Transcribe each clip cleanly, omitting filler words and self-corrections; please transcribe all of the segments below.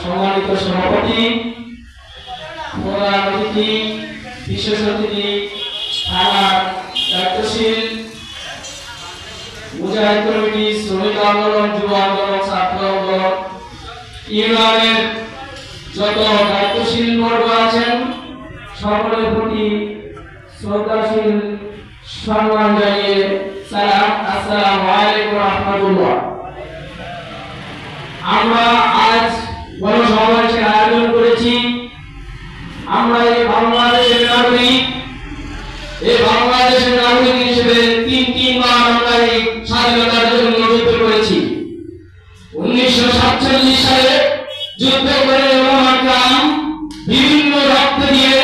সম্মানিত সভাপতি, প্রধান অতিথি, বিশেষ অতিথি, থানার দায়িত্বশীল, মুজাহিদ কমিটি, শ্রমিক আন্দোলন, যুব আন্দোলন, ছাত্র আন্দোলন, ইউনিয়নের যত দায়িত্বশীল বর্গ আছেন সকলের প্রতি শ্রদ্ধাশীল সম্মান জানিয়ে সালাম, আসসালামু আলাইকুম ওয়া রাহমাতুল্লাহ। আমরা আজ গণসমাবেশের আয়োজন করেছি। আমরা এই বাংলাদেশের নাগরিক, হিসেবে তিনবার আমরা এই স্বাধীনতার জন্য যুদ্ধ করেছি। 1947 সালে যুদ্ধ করে বিভিন্ন রক্ত দিয়ে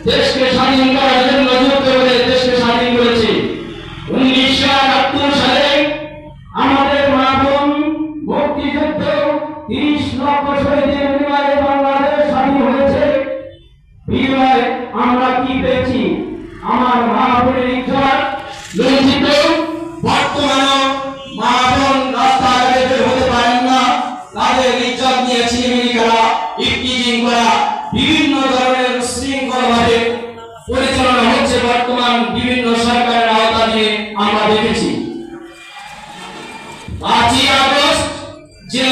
দেশকে স্বাধীন করার জন্য যুদ্ধ করে দেশকে স্বাধীন করেছে। 1978 সালে আমাদের মা বোন মুক্তিযুদ্ধ 30 লক্ষ শহীদের বিনিময়ে বাংলাদেশ স্বাধীন হয়েছে। বিনিময়ে আমরা কি পেয়েছি? আমার মা বোনের ইজ্জত লজ্জিত। বর্তমানে মা বোন রাস্তাঘাটে বের হতে পারেন না, তাদের ইজ্জত নিয়ে ছিনিমিনি করা, ইফটিজিং করা, বিভিন্ন ধরনের শৃঙ্খলভাবে পরিচালনা হচ্ছে বর্তমান বিভিন্ন সরকারের আওতা দিয়ে আমরা দেখেছি। 5ই আগস্ট যে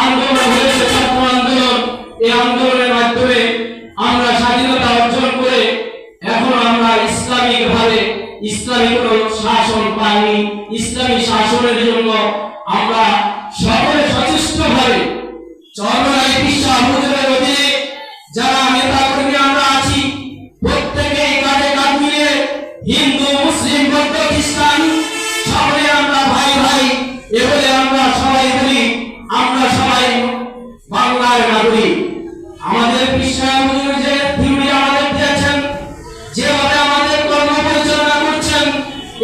আন্দোলন হয়েছে, ছাত্র আন্দোলন, এই আন্দোলনের মাধ্যমে আমরা স্বাধীনতা অর্জন করে এখন আমরা ইসলামিক ভাবে ইসলামিক শাসন পাইনি। ইসলামী শাসনের জন্য আমরা সকলে সচেষ্ট ভাবে চরমনাই বিশ্বাস হুজুরের অধীনে যারা নেতা কর্মী আমরা আছি, প্রত্যেকেই কাঁধে কাঁধ মিলিয়ে হিন্দু, মুসলিম, বৌদ্ধ, খ্রিস্টান সকলে আমরা ভাই ভাই এভাবে আমরা সবাই বলি আমরা সবাই বাংলার নাগরিক। আমাদের বিশ্বাস হুজুর যে থিওরি আমাদের দিয়েছেন, যেভাবে আমাদের কর্ম পরিচালনা করছেন,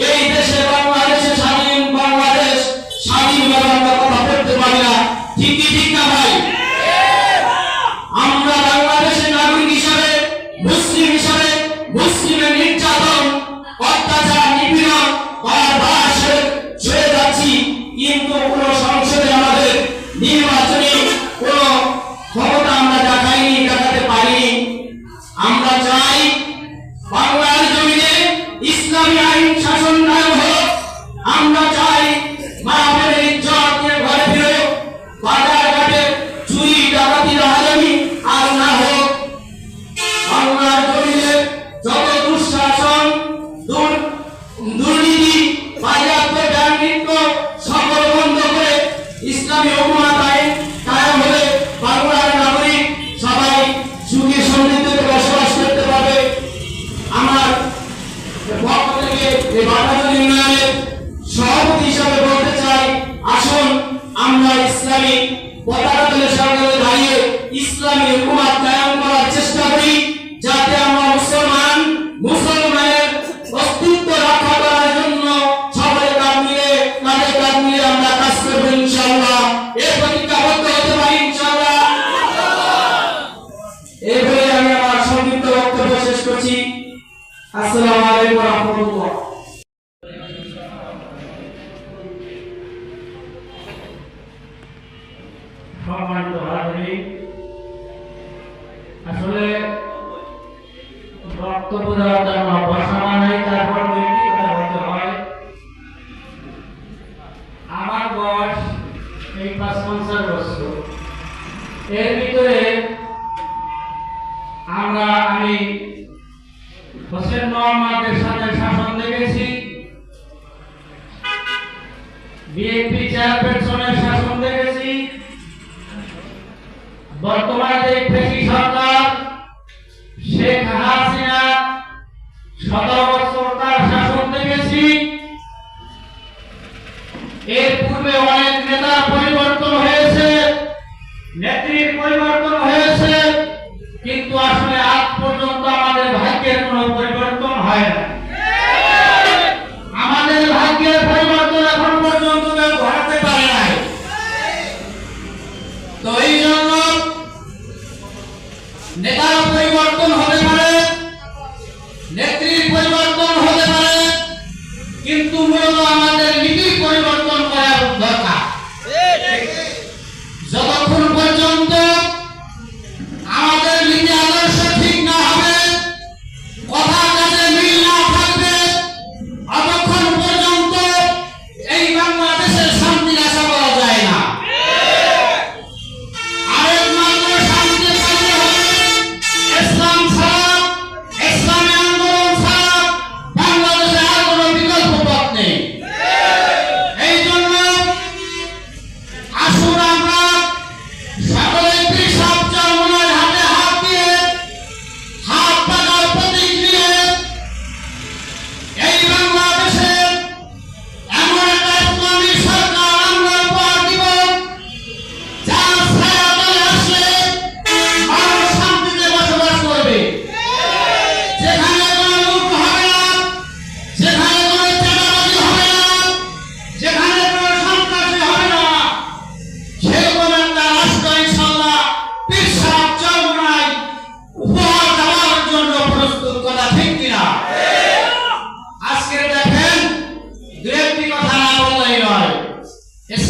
এই দেশে বাংলাদেশে স্বাধীন বাংলাদেশ স্বাধীনভাবে আমরা কথা বলতে পারি না। ঠিকই ঠিক না ভাই? আমরা বাংলাদেশের নাগরিক হিসাবে, মুসলিম হিসাবে মুসলিমের নির্যাতন, অত্যাচার, নিপীড়ন বারবার সয়ে যাচ্ছি, কিন্তু কোন সংসদে আমাদের নির্বাচনী কোন ক্ষমতা আমরা দেখাতে পারিনি। আমরা চাই বাংলার জমিনে ইসলামী আইন শাসন কায়েম হোক। আমরা চাই মা বোনের ইজ্জত নিয়ে ঘরে ফিরে বাজার ঘাটে চুরি ডাকাতি রাহাজানি আর না হোক। বাংলার জমিনে যত দুঃশাসন, দুর্নীতি, বাজেয়াপ্ত, ব্যাংকৃত সকল বন্ধ করে ইসলামী হুকুমত আইন কায়েম হলে বাংলার নাগরিক সবাই সুখে সমৃদ্ধিতে বসবাস করতে পারবে। আমার পক্ষ থেকে এই বাটাজোর ইউনিয়নের সভাপতি হিসাবে বলতে চাই, আসুন আমরা ইসলামী পতাকা তুলে সামনে দাঁড়িয়ে ইসলামী হুকুমত কায়েম করার চেষ্টা করি, যাতে আমরা মুসলমানের অস্তিত্ব রক্ষা করার জন্য সবাই কাঁধে কাঁধ মিলে আমরা কাজ করব ইনশাআল্লাহ। এই প্রতিজ্ঞাবদ্ধ হতে পারি ইনশাআল্লাহ। এবারে আমি আমার সংক্ষিপ্ত বক্তব্য শেষ করছি। আসসালামু আলাইকুম ওয়া রাহমাতুল্লাহ। সম্মানিত হাজির, আসলে বক্তব্য দেওয়ার জন্য বসানো নেই, তারপর দুইটি কথা বলতে হয়। আমার বয়স এই 55 বছর। এর ভিতরে আমি হোসেন মোহাম্মদের সাথে শাসন দেখেছি, বিএনপি চেয়ারপারসনের শাসন দেখেছি, বর্তমানে ফেসি সরকার শেখ হাসিনা 17 বছর তার শাসন দেখেছি। এর পূর্বে অনেক নেতা পরিবর্তন হয়েছে, নেত্রীর পরিবর্তন হয়েছে, কিন্তু আসলে আজ পর্যন্ত আমাদের ভাগ্যের কোনো পরিবর্তন হয় না। আমাদের ভাগ্যের পরিবর্তন এখন পর্যন্ত কেউ ঘটাতে পারে নাই। তো এই জন্য নেতার পরিবর্তন হতে পারে, নেত্রীর পরিবর্তন হতে পারে, কিন্তু মূলত আমাদের নীতির পরিবর্তন করার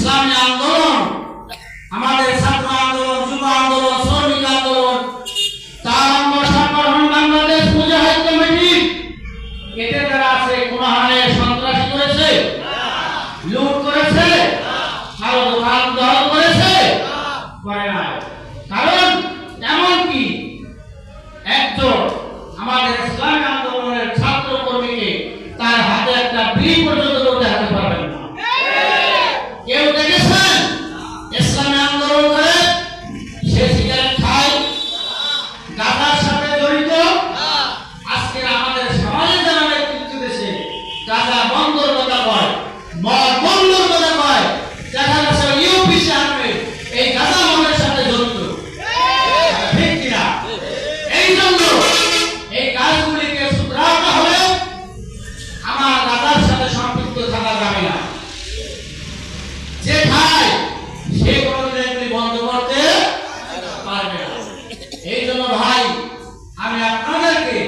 ইসলামী আন্দোলন, আমাদের ছাত্র আন্দোলন, যুব আন্দোলন, শ্রমিক আন্দোলন, 4 নম্বর সংগঠন বাংলাদেশ মুজাহিদ কমিটি, এতে যারা আছে কোন হারে সন্ত্রাসী করেছে, লুট করেছে, কারো দোকান দখল করেছে, করে না। কারণ এমনকি একজন আমাদের ইসলামী আন্দোলনের ছাত্র কর্মীকে তার হাতে একটা বিড়ি পর্যন্ত ধরতে হাতে পারবেন না। কেউ দেখেছেন ইসলামী আন্দোলন করে সে সিগারেট খায়, গাঁজার সাথে জড়িত? আজকে আমাদের সমাজে যারা নেতৃত্ব দিচ্ছে গাঁজা বন্ধর কথা কয়, মদ বন্ধর কথা কয়, দেখা যাচ্ছে ইউপি সামনে এই গাঁজা মদের সাথে জড়িত, ঠিক কিনা? এই জন্য এই কাজগুলিকে শুধরাতে হলে আমার গাঁজার সাথে সম্পৃক্ত থাকা যাবে না। যে খায় সে কোনোদিন এগুলি বন্ধ করতে পারবে না। এই জন্য ভাই আমি আপনাদেরকে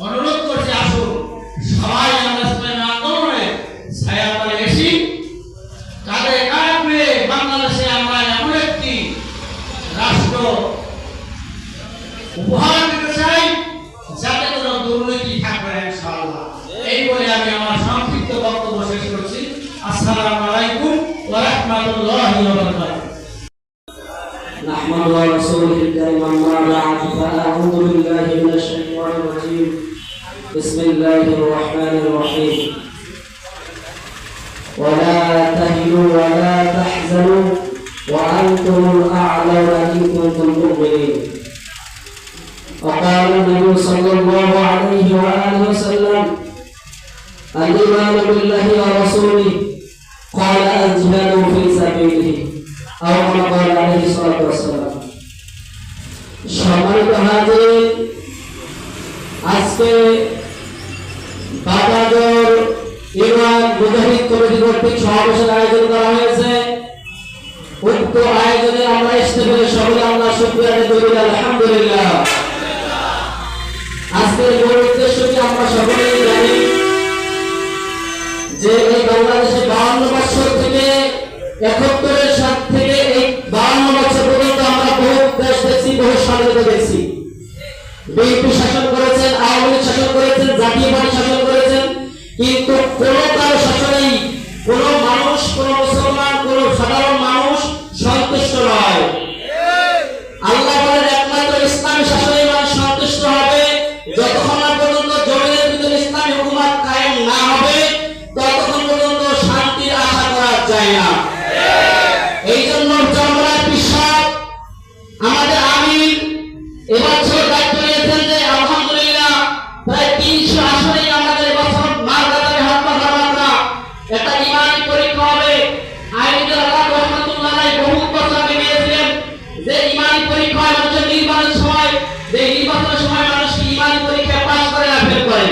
অনুরোধ করছি, আসুন সবাই আমরা ইসলামী আন্দোলনে ছায়াতলে এসি, কাঁধে কাঁধ মিলিয়ে বাংলাদেশে আমরা এমন একটি রাষ্ট্র উপহার দিতে চাই যাতে কোনো দুর্নীতি থাকবে না ইনশাআল্লাহ। এই বলে আমি আমার সংক্ষিপ্ত বক্তব্য শেষ করছি। আসসালামু আলাইকুম ওয়া রাহমাতুল্লাহি ওয়া বারাকাতুহু। نحمد ورسوله الكريم أما بعد فأعوذ بالله من الشيطان الرجيم بسم الله الرحمن الرحيم ولا تهنوا ولا تحزنوا وأنتم الأعلون إن كنتم مؤمنين وقال النبي صلى الله عليه وآله وسلم الإيمان بالله ورسوله قال الجهاد في سبيله أو كما قال عليه الصلاة والسلام। সম্মানিত হাজির, আজকে বাবাজোর ইউনিয়ন মুজাহিদ কমিটি কর্তৃক সমাবেশের আয়োজন করা হয়েছে। উক্ত আয়োজনে আমরা আসতে পেরে সকলে আমরা শুকরিয়া আদায় করি, আলহামদুলিল্লাহ। আজকের মূল উদ্দেশ্য কি আমরা সকলেই জানি যে এই বাংলাদেশে 52 বছর থেকে 71 সাল থেকে এই 52 বছর পর্যন্ত আমরা বহু দেশ দেখছি, বহু স্বাধীনতা দেখছি। বিএনপি শাসন করেছেন, আওয়ামী লীগ শাসন করেছেন, জাতীয় পার্টি শাসন করেছেন, কিন্তু কোনো কারো শাসনেই কোনো মানুষ, কোনো মুসলমান, কোনো সাধারণ মানুষ সন্তুষ্ট নয়। আল্লাহ বলেন একমাত্র ইসলামী শাসনে মানুষ সন্তুষ্ট হবে যতক্ষণ না পর্যন্ত জমিনের ভিতরে ইসলামী হুকুমত কায়েম না হবে, ততক্ষণ পর্যন্ত শান্তির আশা করা যায় না। এই জন্য জমরায় পিসাব আমাদের আমির এবছর দায়িত্ব নিয়েছেন যে আলহামদুলিল্লাহ প্রায় 300 আসনেই আমাদের এবছর মার্কাতারে হাত পাখা মাত্রা একটা ইমানি পরীক্ষা হবে। আইনদের আল্লাহ রহমাতুল্লাহ আলাইহি বহু বছর আগে নিয়েছিলেন যে ইমানি পরীক্ষা হচ্ছে নির্বাচনের সময়, যে নির্বাচনের সময় মানুষ ইমানি পরীক্ষা পাস করে না ফেল করে।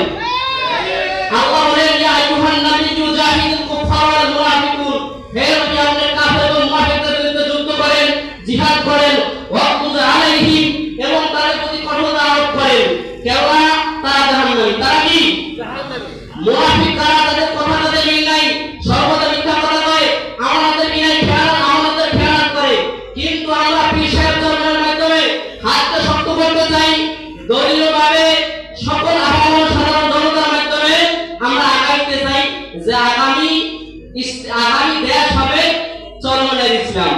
আল্লাহ বলেন ইয়া আইয়ুহান নাবিয়্যু জাহিদুল কুফার ওয়াল মুনাফিকুন, হে নবী আপনি কাফের এবং মুনাফিকদের বিরুদ্ধে যুদ্ধ করেন, জিহাদ করেন, ওয়াকুদ আলাইহিম এবং তাদের প্রতি কঠোরতা আরোপ করেন। কেননা তারা জাহান্নামী। তারা কি জাহান্নামী? মুনাফিক কারা? তাদের কথা তাদের মিল নাই, সর্বদা মিথ্যা কথা কয়, আমাদের বিনাই খেয়াল আমাদের খেয়াল করে। কিন্তু আমরা পীর সাহেব ধর্মের মাধ্যমে হাতকে শক্ত করতে চাই, দলীয়ভাবে সকল আহ্বান সাধারণ জনতার মাধ্যমে আমরা আগাইতে চাই যে আগামী দেশ হবে চরমনের ইসলাম,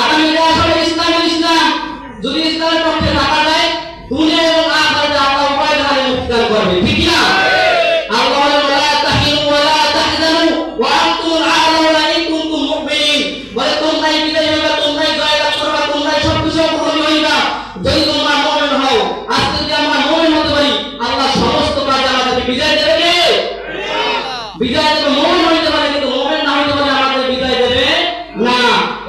আগামী দেশ হবে ইসলামের ইসলাম। যদি ইসলামের পক্ষে থাকা যায় দুনিয়া এবং আখিরাতে আল্লাহ উভয় ধারে মুক্তি দান করবে, ঠিক না? আল্লাহ বলেন ওয়ালা তাহিনু ওয়ালা তাহজানু ওয়া আনতুল আ'লাউনা ইন কুনতুম মুমিনিন, বলে তোমরাই বিজয়ী হইবা, তোমরাই জয়লাভ করবা, তোমরাই সবকিছু উপলব্ধি হইবা যদি তোমরা মুমিন হও। আজকে যদি আমরা মুমিন হতে পারি আল্লাহ সমস্ত কাজে আমাদেরকে বিজয় দেবে। কে বিজয় দেবে? মুমিন হইতে পারে, কিন্তু মুমিন না হইতে পারে আমাদের বিজয় দেবে না।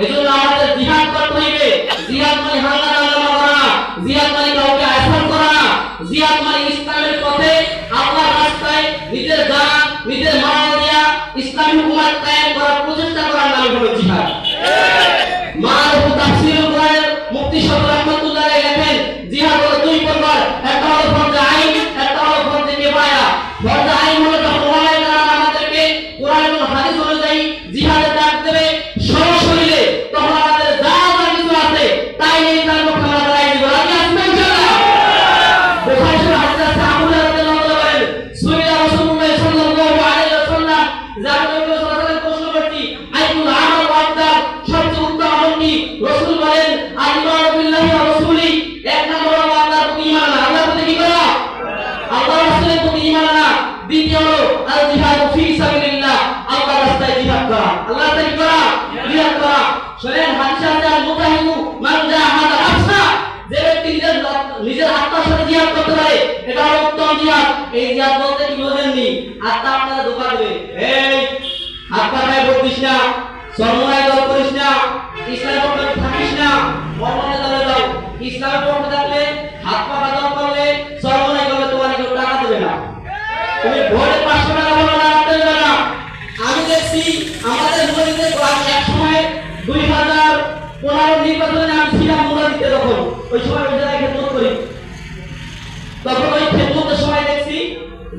এজন্য আমাদের জিহাদ করতে হইবে। জিহাদ মানে হাঙ্গামা করা না, জিহাদ মানে কাউকে আহ্বান করা না, জিহাদ মানে ইসলামের পথে আল্লাহর রাস্তায় নিজের জান, নিজের মাল দিয়া ইসলামী হুকুমত কায়েম করার প্রচেষ্টা করার নাম হলো জিহাদ। মারুফ তাফসীরুল কোরআনের মুফতি সাহেব রাহমাতুল্লাহ আলাইহি লেখেন জিহাদ হলো 2 প্রকার, একটা হলো ফরজে আইন, একটা হলো ফরজে কিফায়া। ফরজে আইন হলো যখন ওলামায়ে কেরাম আমাদেরকে কোরআন এবং হাদিস অনুযায়ী জিহাদের ডাক না, চরমনায় দল করিস না, ইসলামের পক্ষে থাকিস না, অন্যান্য দলে যাও। ইসলামের পক্ষে থাকলে হাত পা বাঁধন করলে চরমনায় করলে তোমার কেউ টাকা দেবে না, তুমি ভোরে 500 টাকা বলো না, দেবে না। আমি দেখছি আমাদের মসজিদে এক সময় 2015 নির্বাচনে আমি ছিলাম মুরাদিতে, তখন ওই সময় ওই জায়গায় খেদমত করি, তখন ওই খেদমতের সময় দেখছি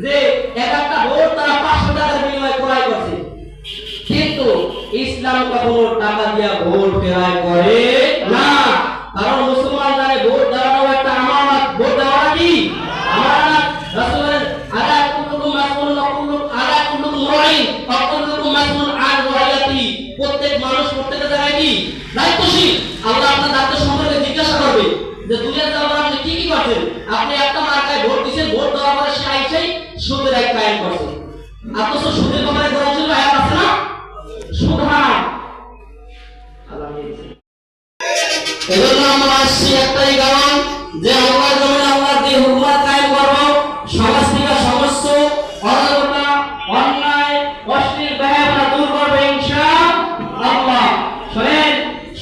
যে এক একটা ভোট তারা 500 টাকার বিনিময়ে ক্রয় করছে। কিন্তু ইসলাম কখনো টাকা দিয়া ভোট ক্রয় করে না, কারণ মুসলমান জানে ভোট দেওয়াটাও একটা আমানত। ভোট দেওয়াটা কি আমানত? রাসূলের আলা কুল্লুকুম মাসউলুন আলা কুল্লুকুম রাইন ওয়া কুল্লুকুম মাসউলুন আন রাইয়াতি। প্রত্যেক মানুষ প্রত্যেকটা জায়গায় কি দায়িত্বশীল। আল্লাহ আপনার দায়িত্ব সম্পর্কে জিজ্ঞাসা করবে যে দুনিয়াতে আপনি কি কি করছেন। আপনি একটা মার্কায় ভোট দিয়েছেন, ভোট দেওয়ার পরে সে আইসেই সুদের এক কায়েম করছে, অথচ সুদের ব্যাপারে কোরআন শরীফে আয়াত আছে না, সুদ হারাম। এজন্য আমরা আসছি একটাই কারণ যে আল্লাহর জমিনে আল্লাহর যে হুকুমত কায়েম করব, সমাজ থেকে সমস্ত অরাজকতা, অন্যায়, অশ্লীল ব্যবহার দূর করবে ইনশাআল্লাহ। শুনেন,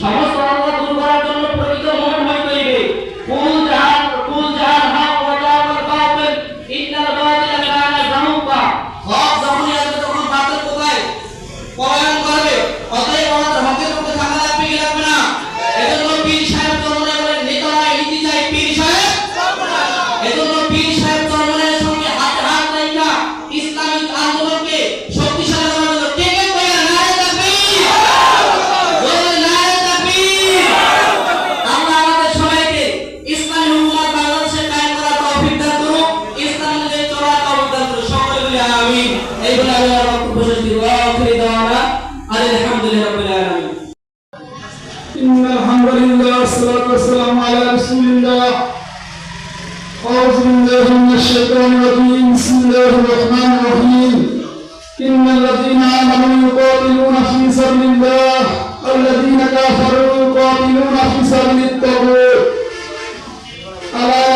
সমস্ত অরাজকতা দূর করার জন্য প্রকৃত মন হইতে হইবে। কুল জাহান হক ওয়া জাহাল বাতিল ইন্নাল বাতিলা কানা যাহুকা। হক যখনই আসবে তখন বাতিল কোথায় পলায়ন করবে। অতএব আমাদের হকের পক্ষে থাকা লাগবে কি লাগবে না? এজন্য পীর সাহেব চরমনে বলেন, নেতারা নীতি চাই পীর সাহেব চরমনে। এজন্য পীর সাহেব চরমনের সঙ্গে হাতে হাত রেখে ইসলামিক আন্দোলনকে শক্তিশালী করার জন্য কে কে কইরা নারে তাকবীর, বলে নারে তাকবীর। আল্লাহ আমাদের সবাইকে ইসলামী উম্মাহ বাংলাদেশে কায়েম করার তৌফিক দান করুন, ইসলামের চলার তৌফিক দান করুন। সকলে বলি আমিন। এই বলে আমি আমার বক্তব্য শেষ করি। ওয়া আখিরু দাওয়ানা আলহামদুলিল্লাহি রাব্বিল আলামিন। إن الحمد لله والصلاة والسلام على رسول الله. أعوذ بالله من الشيطان الرجيم. بسم الله الرحمن الرحيم. إن الذين آمنوا يقاتلون في سبيل الله والذين كفروا يقاتلون في سبيل الطاغوت. ألا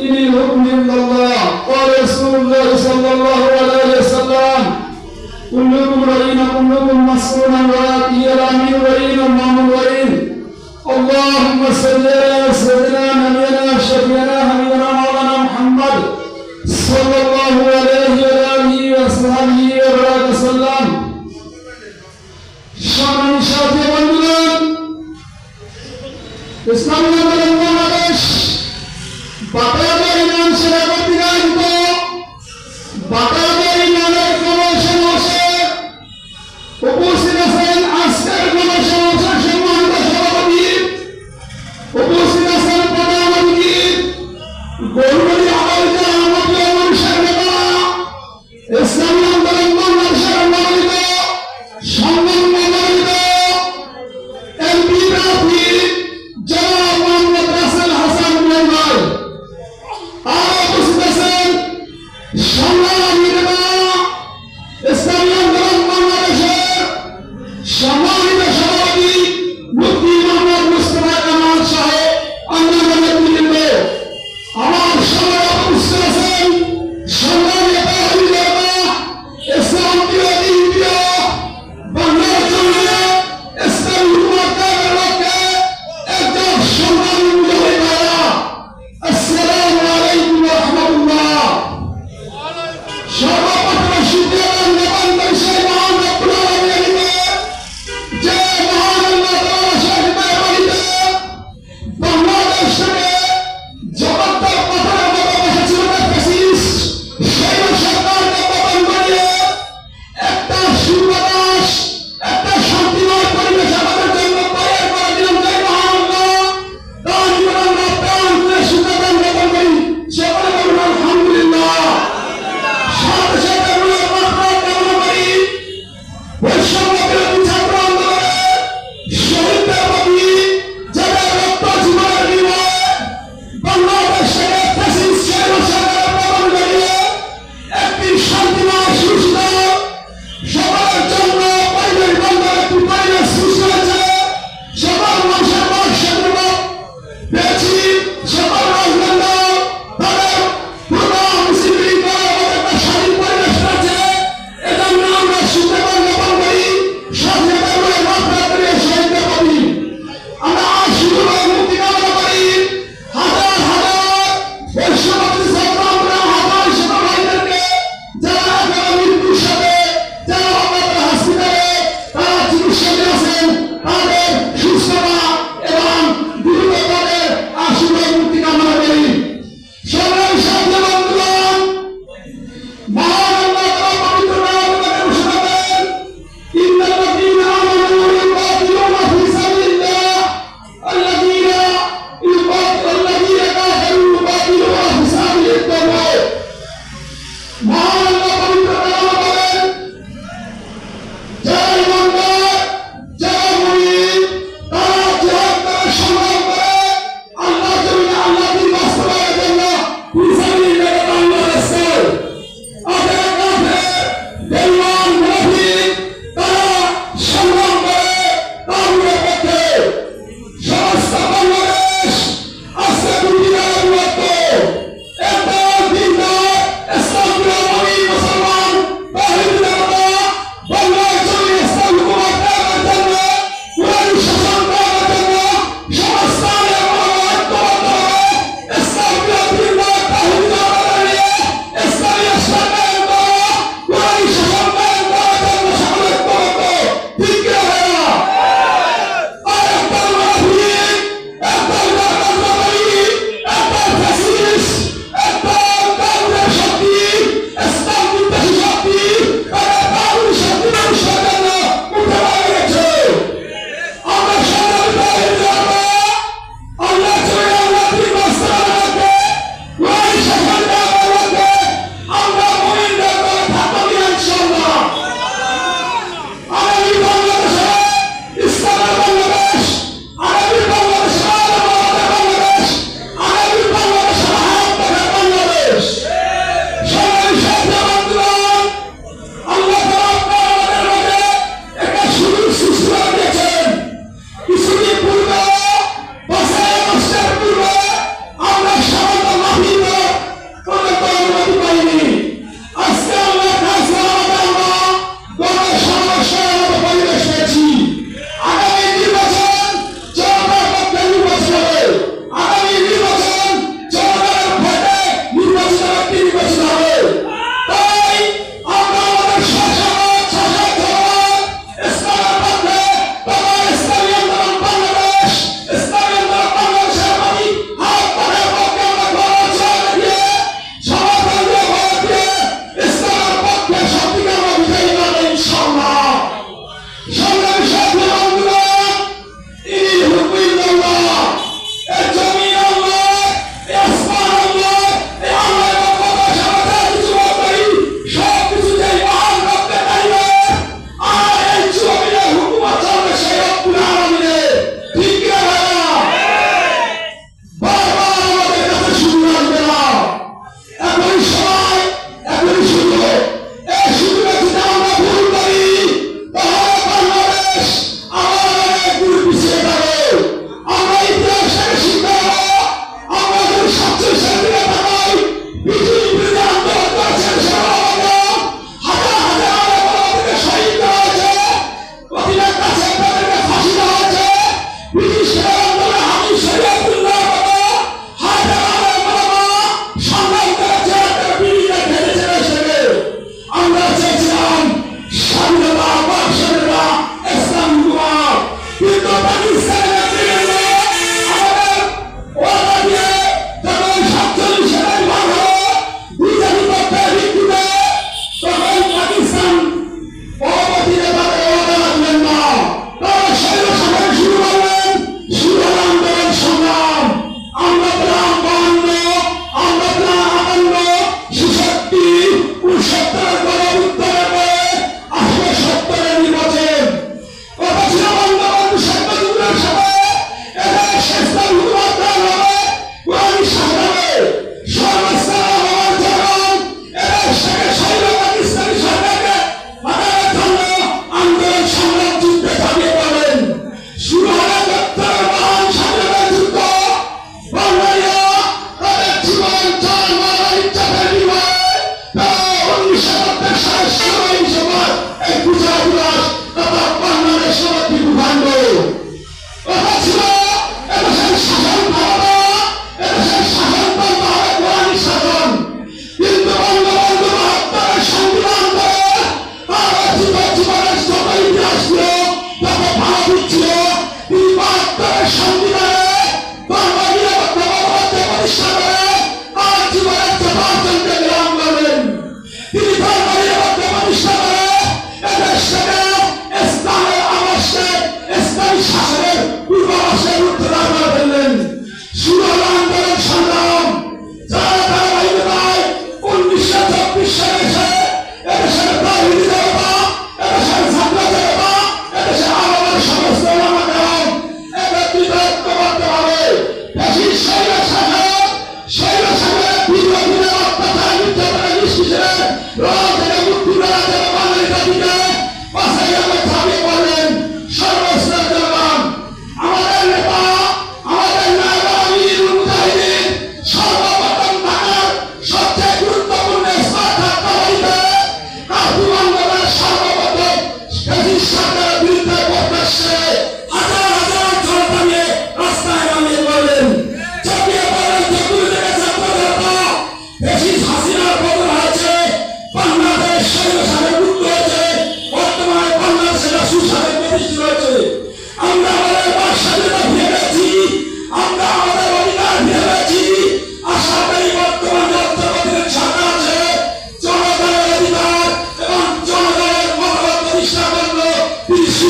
إن الحكم إلا الله. قال رسول الله صلى الله عليه وسلم كلكم رئين كلكم مسؤول عن رعيته الأمير رئين المأمور رئين. اللهم صل على سيدنا نبينا شفيعنا حبيبنا مولانا محمد صلى الله عليه وآله وصحبه وبارك وسلم. সম্মানিত সাথী বন্ধুগণ, ইসলামী আন্দোলন বাংলাদেশ বাটারবাড়ি ইমাম সেনা কর্তৃক আয়োজিত বাটারবাড়ি ইমামের গণসমাবেশে উপস্থিত আছেন আজকের গণসমাবেশের সম্মানিত সভাপতি, উপস্থিত আছেন প্রধান অতিথি গৌরবী আওয়ামী আহমদুল্লাহ মানুষের নেতা, ইসলামী আন্দোলন বাংলাদেশের মনোনীত সম্মানিত এমপি প্রার্থী জনাব মোহাম্মদ রাসেল হাসান ভাই, আর উপস্থিত আছেন সম্মানিত নেতা ইসলামী আন্দোলন বাংলাদেশের সম্মানিত সভাপতি মুফতি মোহাম্মদ মুস্তাফা কামাল সাহেব, অন্যান্য নেতৃবৃন্দ। আমার সভায় উপস্থিত আছেন সম্মানিত ইসলাম বিরোধী বাংলার জন্য ইসলামী হুকুমত কায়েমের লক্ষ্যে একজন সম্মানী মুজাহিদ ভাইরা। আসসালামু আলাইকুম ওয়া রাহমাতুল্লাহ। সর্বপ্রথম শুকরিয়া জ্ঞাপন করছি মহান রব্বুল আলামিনের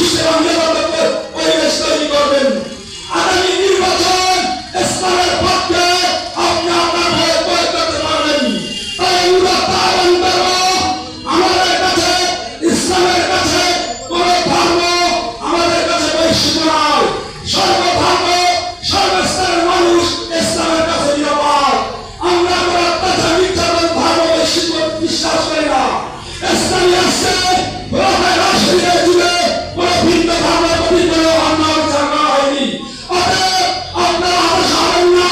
সুষ্ঠু এবং নিরাপদ পরিবেশ তৈরি করবেন। আগামী নির্বাচন ইসলামের পক্ষে আপনি আপনার ভোট প্রয়োগ করতে পারবেন। তাই উদাত্ত আহ্বান করব, আমাদের কাছে ইসলামের কাছে কোন ধর্ম আমাদের কাছে বৈশ্বিক নয়। সর্বধর্ম সর্বস্তরের মানুষ ইসলামের কাছে নিরাপদ। আমরা কোন অত্যাচার নির্যাতন ধর্ম বৈশ্বিক বিশ্বাস করি না। ইসলামী রাষ্ট্রে রাষ্ট্রীয় যুগে কোন ভিন্ন ধর্মের প্রতি কোনো অন্যায় বিচার করা হয়নি। অতএব আপনারা হতাশ হবেন না।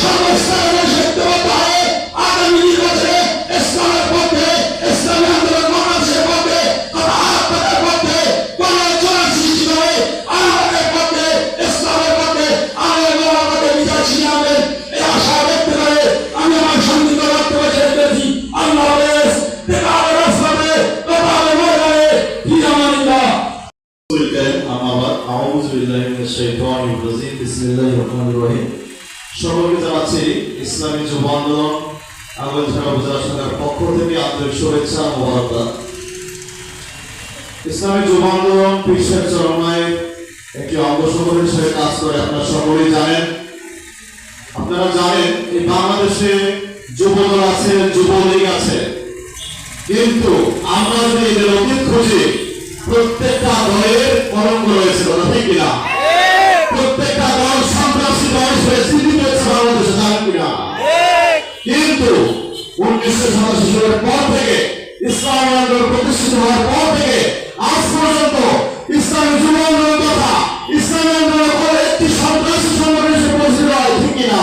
সর্বস্তরের সত্যবদ্ধ হয়ে আগামী নির্বাচনে ইসলামের পক্ষে, ইসলামী আন্দোলন বাংলাদেশের পক্ষে তথা আপনাদের পক্ষে কোন চোরা সৃষ্টি করে আমাদের পক্ষে, ইসলামের পক্ষে আমাদের বিজয় ছিনিয়ে আনবেন এই আশা ব্যক্ত করে আমি আমার সংক্ষিপ্ত বক্তব্য শেষ করছি। আল্লাহ হাফেজ। দেখা হবে রাস্তাতে, কথা হবে ময়দানে। ফি আমানিল্লাহ। সকলকে জানাচ্ছি ইসলামী যুব আন্দোলন আঙ্গুলঝাড়া উপজেলা শাখার পক্ষ থেকে আন্তরিক শুভেচ্ছা ও মোবারকবাদ। ইসলামী যুব আন্দোলন বিশ্বের চরমায় একটি অঙ্গ সংগঠন হিসেবে কাজ করে, আপনারা সকলেই জানেন। আপনারা জানেন এই বাংলাদেশে যুবদল আছে, যুবলীগ আছে, কিন্তু আমরা যদি এদের অতীত খুঁজি প্রত্যেকটা দলের কলঙ্ক রয়েছে, কথা ঠিক কিনা? প্রত্যেকটা দল সন্ত্রাসী দল হিসেবে স্বীকৃতি পেয়েছে বাংলাদেশে, জানেন কিনা? কিন্তু 1987 সালের পর থেকে ইসলামী আন্দোলন প্রতিষ্ঠিত হওয়ার পর থেকে আজ পর্যন্ত ইসলামী যুব আন্দোলন তথা ইসলামী আন্দোলন করে একটি সন্ত্রাসী সংগঠন হিসেবে পরিচিত হয়, ঠিক কিনা?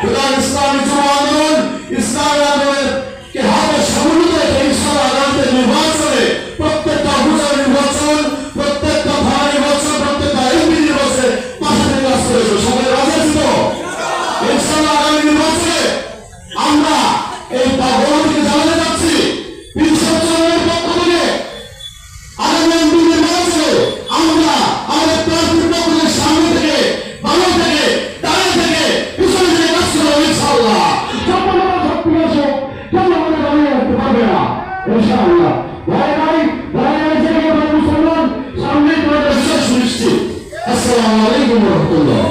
সুতরাং ইসলামী যুব আন্দোলন ইসলামী আন্দোলনকে হাতে সমন্বিত রেখে ইনশাআল্লাহ আগামী নির্বাচনে প্রত্যেকটা উপজেলা নির্বাচন, প্রত্যেকটা থানা নির্বাচন, প্রত্যেকটা এমপি নির্বাচনে পাশে থেকে কাজ করেছে। সবাই রাজি আছি তো? ইনশাআল্লাহ আগামী নির্বাচনে আমরা এই গণতিকে জানাতে চাচ্ছি বিশ্বচরণের পক্ষ থেকে আগামী এমপি নির্বাচনে আমরা আমাদের প্রার্থীর পক্ষ থেকে সামনে থেকে, বাংলা থেকে, দাঁড়িয়ে থেকে, পিছনে থেকে কাজ করবো ইনশাআল্লাহ। শক্তি আসো, কেউ আমাদের দাঁড়িয়ে রাখতে পারবে না ইনশাআল্লাহ। ভয় নাই, ভয় নাই, যেখানে ভাই মুসলমান সামনে তোমাদের বিজয় সুনিশ্চিত। আসসালামু আলাইকুম ওয়া রাহমাতুল্লাহ।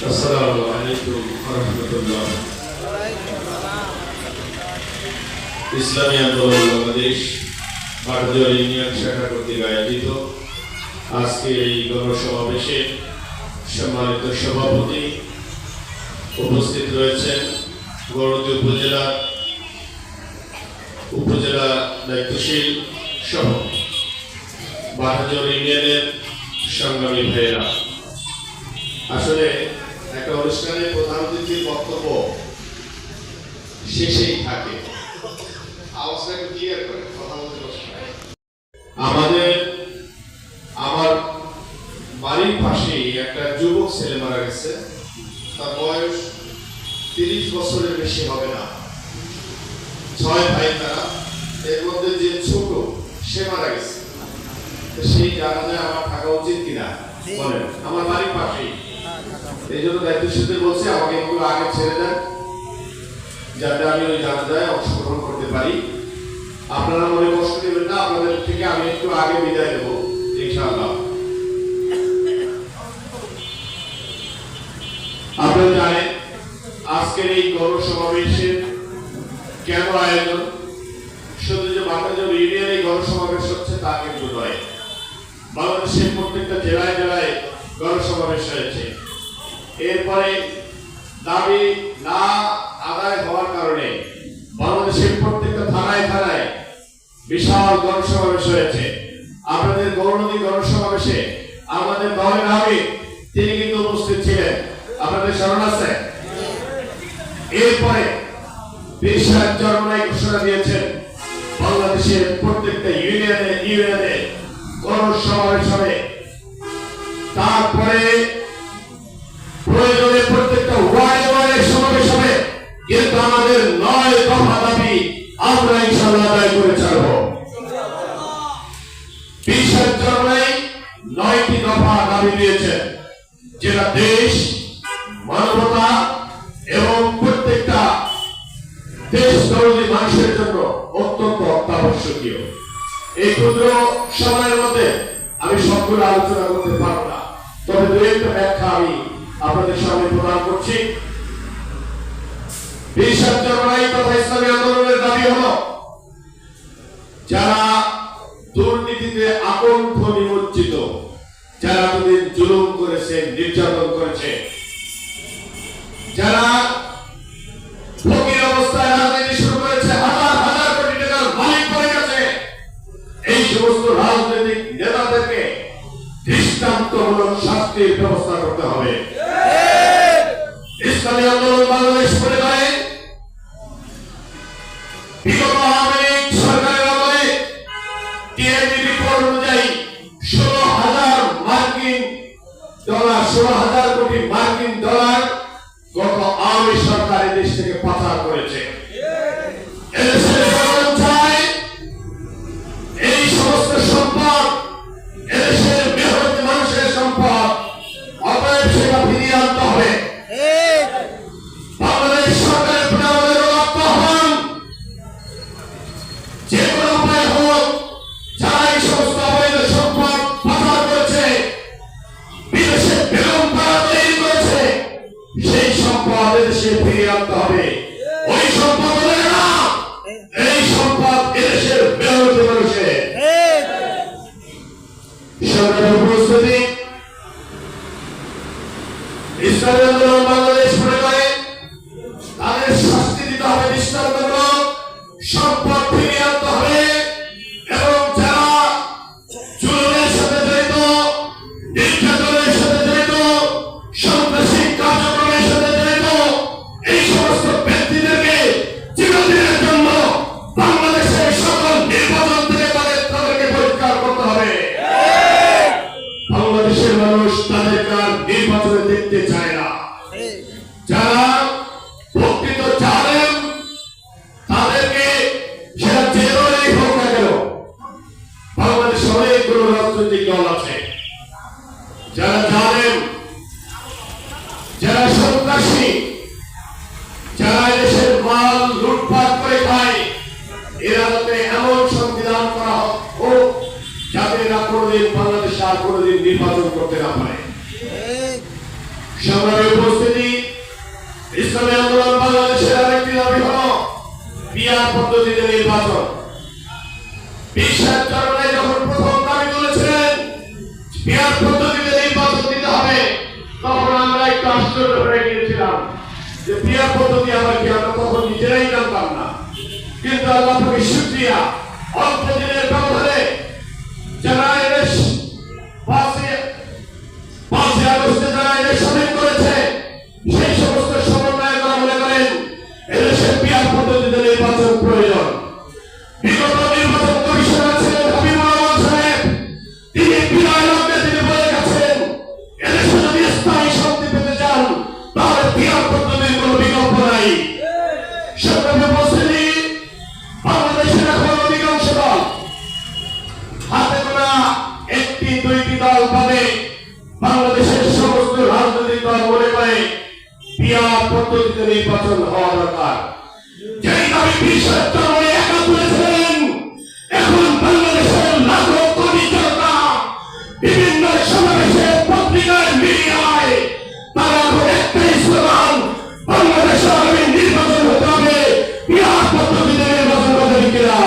আসসালামু আলাইকুম ওয়া রাহমাতুল্লাহ। ইসলামী আন্দোলন বাংলাদেশ ভারতীয় ইউনিয়ন শাখা কর্তৃক আয়োজিত আজকে এই গণসমাবেশে সম্মানিত সভাপতি উপস্থিত রয়েছেন গৌরদী উপজেলা দায়িত্বশীল সহ ভারতীয় ইউনিয়নের সংগ্রামী ভাইয়েরা। আসলে একটা অনুষ্ঠানে প্রধান অতিথির বক্তব্য শেষেই থাকে, আওয়াজটা একটু ক্লিয়ার করে কথা বলতে বসে। আমার বাড়ির পাশেই একটা যুবক ছেলে মারা গেছে, তার বয়স 30 বছরের বেশি হবে না। 6 ভাই তারা, এর মধ্যে যে ছোট সে মারা গেছে। সেই জানাজায় আমার থাকা উচিত কিনা বলেন? আমার বাড়ির পাশেই। এই জন্য দায়িত্বশীলদের বলছি আমাকে একটু আগে ছেড়ে দেন, যাতে আমি ওই জানাজায় অংশগ্রহণ করতে পারি। আপনারা মনে কষ্ট দেবেন না, আপনাদের থেকে আমি একটু আগে বিদায় দেবো ইনশাআল্লাহ। আপনারা জানেন আজকের এই গণসমাবেশের কেন আয়োজন? শুধু যে বাংলাদেশ ইউনিয়ন এই গণসমাবেশ হচ্ছে তা কিন্তু নয়, বাংলাদেশের প্রত্যেকটা জেলায় জেলায় গণসমাবেশ হয়েছে। এরপরে দাবি না আদায় হওয়ার কারণে বাংলাদেশের প্রত্যেকটা থানায় থানায় বিশাল গণসমাবেশ হয়েছে। আপনাদের গৌরনদী গণসমাবেশে আমাদের দলের আমির তিনি কিন্তু উপস্থিত ছিলেন, আপনাদের স্মরণ আছে? এরপরে দেশের চরমায় ঘোষণা দিয়েছেন বাংলাদেশের প্রত্যেকটা ইউনিয়নে গণসমাবেশ হবে। তারপরে প্রয়োজনে প্রত্যেকটা ওয়ার্ডে সমাবেশ হবে, কিন্তু আমাদের 9 দফা টেকনোলজি মানুষের জন্য অত্যন্ত অত্যাবশ্যকীয়। এই ক্ষুদ্র সময়ের মধ্যে আমি সবগুলো আলোচনা করতে পারবো না, তবে দু একটা ব্যাখ্যা আমি আপনাদের সামনে প্রদান করছি। বিশ্বাস জন্মাই তথা ইসলামী আন্দোলনের দাবি হলো, যারা দুর্নীতিতে আকণ্ঠ নিমজ্জিত, যারা এতদিন জুলুম করেছে, নির্যাতন করেছে, যারা ফকির অবস্থায় রাজনীতি শুরু করেছে, হাজার হাজার কোটি টাকার মালিক হয়ে গেছে, এই সমস্ত রাজনৈতিক নেতাদেরকে দৃষ্টান্তমূলক শাস্তির ব্যবস্থা করতে হবে। ইসলামী আন্দোলন বাংলাদেশ মনে করে বিগত আওয়ামী লীগ সরকারের আমলে টিআইবি রিপোর্ট অনুযায়ী 16,000 কোটি মার্কিন ডলার গত আওয়ামী সরকার দেশ থেকে পাচার করেছে। এদেশের জনগণ চায় এই সমস্ত সম্পদ এদেশের মেহনতি মানুষের সম্পদ, অতএব সেটা ফিরিয়ে আনতে হবে। বাংলাদেশ সরকারের প্রতি আমাদের আহ্বান, যে কোনো উপায় হোক, যারা এই সমস্ত অবৈধ সম্পদ পাচার করেছে, বিদেশে বেগম পাড়া তৈরি করেছে, সেই সম্পদ এদেশে ফিরিয়ে আনতে হবে। ওই সম্পদ ওদের না, এই সম্পদ এদেশের মেহনতি মানুষের। সরকারের উপস্থিতি ইসলামী আন্দোলন বাংলাদেশ মনে করে তাদের শাস্তি দিতে হবে দৃষ্টান্তমূলক, সম্পদ ফিরিয়ে আনতে হবে, এবং যারা জুলুমের সাথে জড়িত, নির্যাতনের সাথে জড়িত, সন্ত্রাসী কার্যক্রমের সাথে জড়িত এই সমস্ত ব্যক্তিদেরকে চিরদিনের জন্য বাংলাদেশের সকল নির্বাচন থেকে তাদেরকে পরিষ্কার করতে হবে। বাংলাদেশের মানুষ তাদেরকে আর নির্বাচনে দেখতে চায় না। যারা প্রকৃত জালেম, তাদেরকে সেটা যে দলেই হোক না কেন, বাংলাদেশে অনেকগুলো রাজনৈতিক দল আছে যারা জালেম, যারা সন্ত্রাসী, যারা দেশের মাল লুটপাট করে খায়, এরা যাতে এমন সংবিধান করা হোক যাতে এরা কোনোদিন বাংলাদেশে আর কোনোদিন নির্বাচন করতে না পারে। সংগ্রামী উপস্থিতি, ইসলামী আন্দোলন বাংলাদেশের আরেকটি দাবি হল পিআর পদ্ধতিতে নির্বাচন। বিশ্বাস জন্মাই যখন প্রথম দাবি তুলেছিলেন পিআর পদ্ধতিতে নির্বাচন দিতে হবে, তখন আমরা একটু আশ্চর্য হয়ে গিয়েছিলাম যে পিআর পদ্ধতি আমরা কি, আমরা তখন নিজেরাই জানতাম না। কিন্তু আল্লাহ পাকের শুকরিয়া, অল্প দিনের ব্যবধানে যারা এদেশ 5 আগস্টে যারা এদেশ স্বাধীন করেছে, সেই সমস্ত সমন্বয়করা মনে করেন এদেশে পিআর পদ্ধতিতে নির্বাচন প্রয়োজন। বিগত নির্বাচন কমিশনার ছিলেন হাবিবুর রহমান সাহেব, তিনি বিদায় লগ্নে তিনি বলে গেছেন এদেশে যদি স্থায়ী শান্তি পেতে চান তাহলে পিআর পদ্ধতির কোনো বিকল্প নাই। সংগ্রামী উপস্থিতি, বাংলাদেশের এখন অধিকাংশ দল, হাতে গোনা 1-2টি দল বাদে বাংলাদেশের সমস্ত রাজনৈতিক দল মনে করে পিআর পদ্ধতিতে নির্বাচন হওয়া দরকার। যেই দাবি বিশ্বাস জন্মাই একা তুলেছিলেন, এখন বাংলাদেশের লাখো কোটি জনতা বিভিন্ন সমাবেশে, পত্রিকায়, মিডিয়ায় তারা এখন একটাই স্লোগান, বাংলাদেশে আগামী নির্বাচন হতে হবে, পিআর পদ্ধতিতে নির্বাচন করতে কিনা।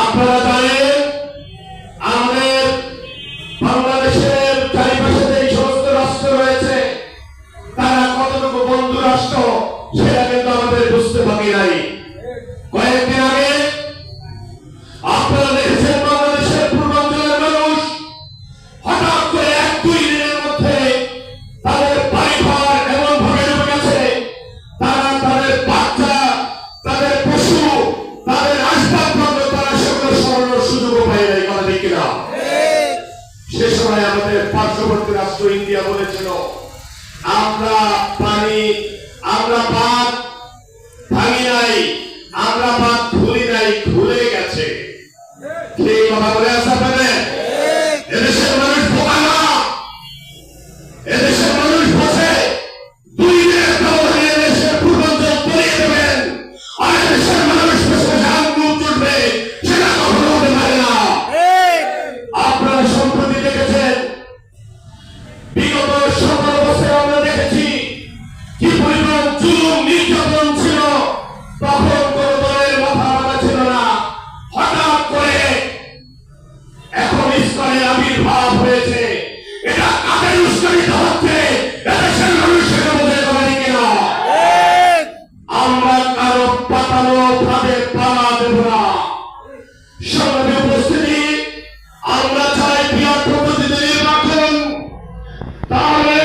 আপনারা জানেন আমাদের বাংলাদেশের চারিপাশে এই সমস্ত রাষ্ট্র রয়েছে, তারা কতটুকু বন্ধু রাষ্ট্র সেটা কিন্তু আমাদের বুঝতে বাকি নাই। কয়েকদিন আগে আপনারা দেখেছেন বাংলাদেশের পূর্বাঞ্চলের মানুষ হঠাৎ করে 1-2 দিনের মধ্যে তাদের বাড়িঘর এমন ভাবে ডুবে গেছে, তারা তাদের বাচ্চা, তাদের পশু, তাদের আসবাবপত্র তারা সেগুলো সরানোর সুযোগও পায় নাই। কথা ঠিক কিনা? সে সময় আমাদের পার্শ্ববর্তী রাষ্ট্র ইন্ডিয়া বলেছিল আমরা পানি, আমরা বাঁধ ভাঙি নাই, আমরা বাঁধ খুলি নাই, খুলে গেছে। সেই কথা বলে আসা পারে। এদেশের মানুষ বোকা না, এদেশের মানুষ বসে 2 দিনের ব্যবধানে এদেশের নির্যাতন ছিল তখন কোন দলের মাথা ব্যথা ছিল না। হঠাৎ করে এখন ইসলামের আবির্ভাব হয়েছে, এটা কাদের উস্কানিত হচ্ছে? এদেশের মানুষের মধ্যে করেন কিনা? আমরা কারো পাতানো ভাবে পাড়া দেব না। সংগ্রামী উপস্থিতি, আমরা চাই পিয়ার পদ্ধতিতে নির্বাচন, তাহলে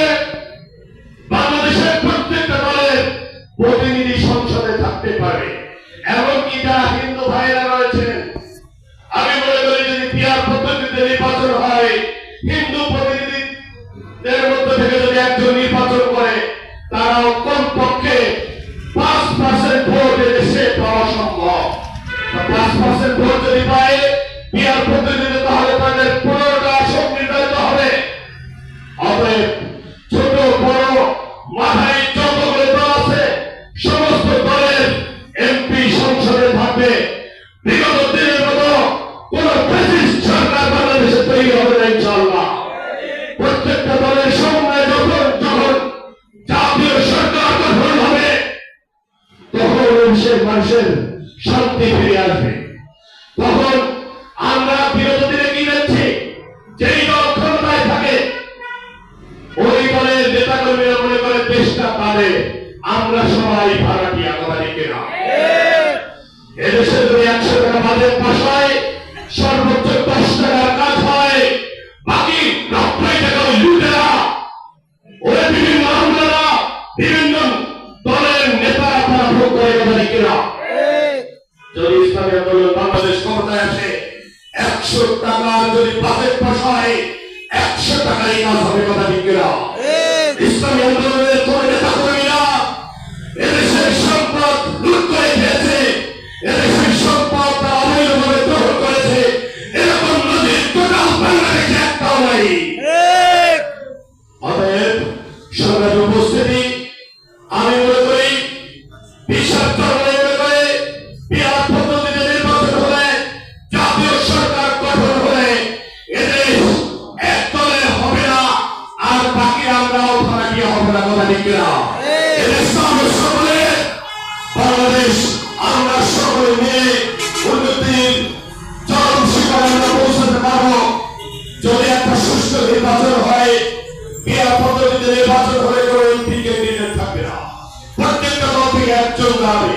বাংলাদেশের প্রত্যেকটা দলের প্রতিনিধি সংসদে থাকতে পারে। এমনকি যারা হিন্দু ভাইয়েরা রয়েছেন, আমি মনে করি যদি পিয়ার পদ্ধতিতে নির্বাচন হয়, হিন্দু প্রতিনিধিদের মধ্যে থেকে যদি একজন নির্বাচন করে, তারাও কমপক্ষে 5% ভোট এদেশে পাওয়া সম্ভব। 5% ভোট যদি পায় পিয়ার পদ্ধতিতে, তাহলে তাদের 15টা আসন নির্ধারিত হবে। অতএব ছোট বড় মাথায় যতগুলো দল আছে, সমস্ত দলের এমপি সংসদে থাকবে। বিগত দিনের মতো কোন ফ্যাসিস্ট সরকার বাংলাদেশে তৈরি হবে না ইনশাআল্লাহ। প্রত্যেকটা দলের সমন্বয়ে যখন জাতীয় সরকার গঠন হবে, তখন দেশের মানুষের শান্তি ফিরে আসবে। তখন আমরা বিগত দিনে কি দেখছি, যেই দল ক্ষমতায় থাকে ওই দলের নেতা কর্মীরা মনে করে দেশটা তাদের, আমরা সবাই ভাড়াটিয়া, কথা ঠিক কিনা? এদেশে যদি 100 টাকা বাজেট পাস হয়, সর্বোচ্চ 10 টাকার কাজ হয়, বাকি 90 টাকা ওই লুটেরা, ওই বিভিন্ন আমলারা, বিভিন্ন দলের নেতারা তারা ভোগ করে, কথা ঠিক কিনা? যদি ইসলামী আন্দোলন বাংলাদেশ ক্ষমতায় আসে, 100 টাকা যদি বাজেট পাস হয়, 100 টাকাই কাজ হবে, কথা ঠিক কিনা? ইসলামী আন্দোলনের কোন নেতা কর্মীরা এদেশের সম্পদ লুট করে খেয়েছে, এদেশের সম্পদ তারা অবৈধভাবে গ্রহণ করেছে, এরকম নজির টোটাল বাংলাদেশে একটাও নাই। অতএব সংগ্রামী উপস্থিতি, আমি মনে করি বিশ্বাস মনে করে পিয়ার পদ্ধতিতে নির্বাচন হলে, জাতীয় সরকার গঠন হলে এদেশ এক দলের হবে না, আর বাকি আমরাও ভাড়াটিয়া হবে না, কথা ঠিক কিনা? এদেশ আমরা সকলে, বাংলাদেশ আমরা সকলে মিলে উন্নতির চরম শিখরে আমরা পৌঁছাতে পারবো। যদি একটা সুষ্ঠু নির্বাচন হয়, পিয়ার পদ্ধতিতে নির্বাচন হলে কোনো এমপি ক্যান্ডিডেট থাকবে না, প্রত্যেকটা দল থেকে একজন দাঁড়াবে,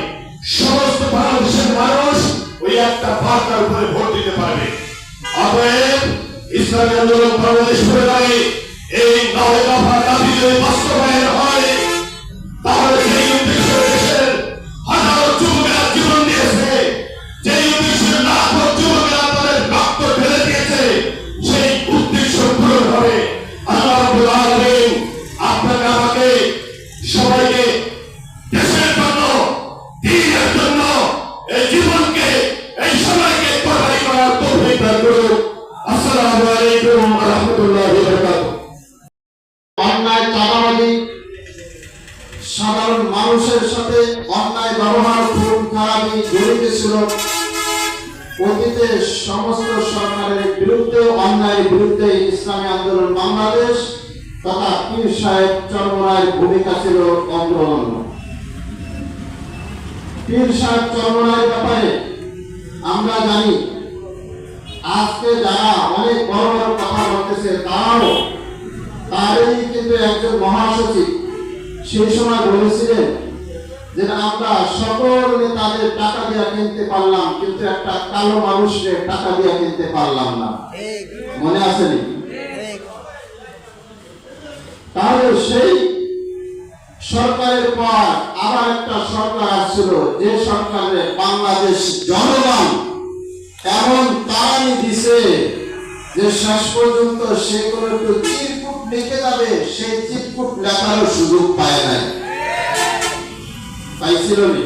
সমস্ত বাংলাদেশের মানুষ ওই একটা বার্তার উপরে ভোট দিতে পারবে। অতএব ইসলামী আন্দোলন বাংলাদেশ পরিবারে এই 9 দফা দাবি যদি বাস্তবায়ন হয়, তাহলে সেই উদ্দেশ্যে দেশের হাজারো যুবকেরা জীবন দিয়েছে, যেই উদ্দেশ্যে লাখো যুবকেরা তাদের রক্ত ঢেলে দিয়েছে, সেই উদ্দেশ্য পূরণ হবে। আল্লাহ রাব্বুল আলামিন আপনাকে আমাকে সবাইকে দেশের জন্য, দ্বীনের জন্য এই জীবনকে, এই সময়কে কোরবানি করার তৌফিক দান করুন। আসসালামু আলাইকুম ওয়া রাহমাতুল্লাহি ওয়া বারাকাতুহু। অন্যায় চাঁদাবাজি, সাধারণ মানুষের সাথে অন্যায় ব্যবহার, খুন খারাপি জড়িত ছিল। অতীতে সমস্ত সরকারের বিরুদ্ধে, অন্যায়ের বিরুদ্ধে ইসলামী আন্দোলন বাংলাদেশ তথা পীর সাহেব চরমরায়ের ভূমিকা ছিল অগ্রগণ্য। পীর সাহেব চরমরায়ের ব্যাপারে আমরা জানি, আজকে যারা অনেক বড় বড় কথা বলতেছে, তারাও তারই কিন্তু একজন মহাসচিব সেই সময় বলেছিলেন যে আমরা সকল নেতাদের টাকা দিয়ে কিনতে পারলাম, কিন্তু একটা কালো মানুষকে টাকা দিয়ে কিনতে পারলাম না। মনে আছে নি? তাহলে সেই সরকারের পর আবার একটা সরকার আসছিল, যে সরকারে বাংলাদেশ জনগণ এমন তাড়ানি দিছে যে শেষ পর্যন্ত সে কোনো একটু চিরকুট লিখে যাবে, সেই চিরকুট লেখারও সুযোগ পায় নাই। পাইছিল না?